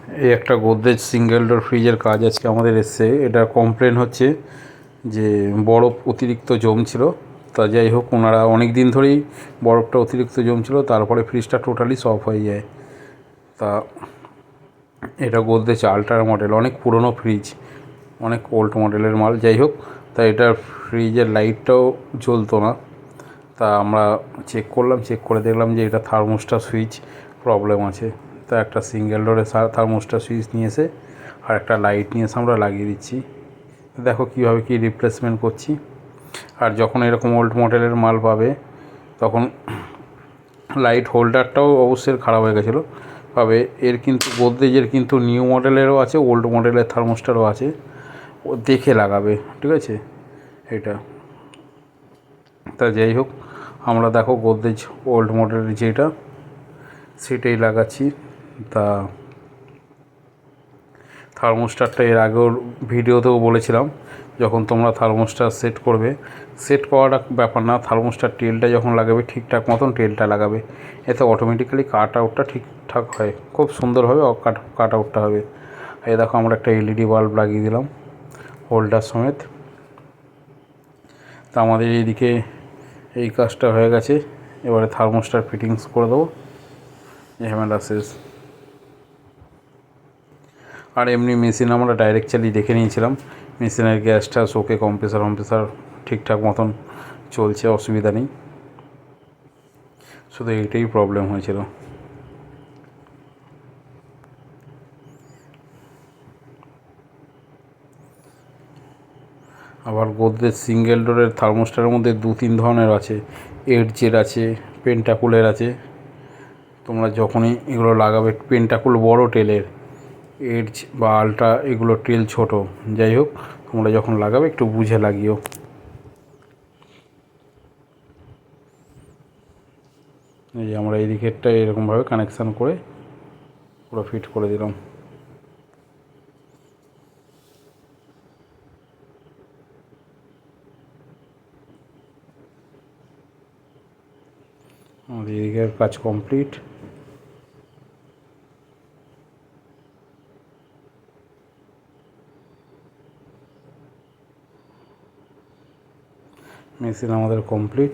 এই একটা Godrej single door ফ্রিজের কাজ আজকে আমাদের এসছে। এটা কমপ্লেন হচ্ছে যে বরফ অতিরিক্ত জমছিল। তা যাই হোক, ওনারা অনেক দিন ধরেই বরফটা অতিরিক্ত জমছিল, তারপরে ফ্রিজটা টোটালি অফ হয়ে যায়। তা এটা গোদরেজ আল্ট্রা মডেল, অনেক পুরনো ফ্রিজ, অনেক ওল্ড মডেলের মাল। যাই হোক, তা এটার ফ্রিজের লাইটটাও জ্বলতো না। তা আমরা চেক করলাম, চেক করে দেখলাম যে এটা থার্মোস্টার সুইচ প্রবলেম আছে। তা একটা সিঙ্গেল ডোরে থার্মোস্টার সুইচ নিয়ে এসে আর একটা লাইট নিয়ে এসে আমরা লাগিয়ে দিচ্ছি। দেখো কীভাবে কী রিপ্লেসমেন্ট করছি। আর যখন এরকম ওল্ড মডেলের মাল পাবে তখন লাইট হোল্ডারটাও অবশ্যই খারাপ হয়ে গেছিলো পাবে। এর কিন্তু গোদরেজের কিন্তু নিউ মডেলেরও আছে, ওল্ড মডেলের থার্মোস্টারও আছে, ও দেখে লাগাবে, ঠিক আছে এটা। তা যাই হোক, আমরা দেখো গোদরেজ ওল্ড মডেলের যেটা সেটাই লাগাচ্ছি। তা থার্মোস্টারটা এর আগেও ভিডিওতেও বলেছিলাম, যখন তোমরা থার্মোস্টার সেট করবে, সেট করাটা ব্যাপার না, থার্মোস্টার টেলটা যখন লাগাবে ঠিকঠাক মতন টেলটা লাগাবে, এতে অটোমেটিক্যালি কাট আউটটা ঠিকঠাক হয়, খুব সুন্দরভাবে কাট আউটটা হবে। এই দেখো আমরা একটা এলইডি বাল্ব লাগিয়ে দিলাম হোল্ডার সমেত। তা আমাদের এইদিকে এই কাজটা হয়ে গেছে, এবারে থার্মোস্টার ফিটিংস করে দেবো, ঝামেলা শেষ। আর এমনি মেশিন আমরা ডাইরেক্ট চালিয়ে দেখে নিয়েছিলাম, মেশিনের গ্যাসটা শোকে কম্প্রেসার ঠিকঠাক মতন চলছে, অসুবিধা নেই, শুধু এইটাই প্রবলেম হয়েছিল। আবার গোদরেজ সিঙ্গেল ডোরের থার্মোস্টারের মধ্যে 2-3 ধরনের আছে, এডজের আছে, পেন্টাকুলের আছে। তোমরা যখনই এগুলো লাগাবে, পেন্টাকুল বড় টেলের, এডজ বা আল্ট্রা এগুলো টেল ছোট। যাই হোক, তোমরা যখন লাগাবে একটু বুঝে লাগিও। এই যে আমরা এই দিকেরটা এরকমভাবে কানেকশান করে পুরো ফিট করে দিলাম। আমাদের এদিকের কাজ কমপ্লিট। মেশিন আমাদের কমপ্লিট।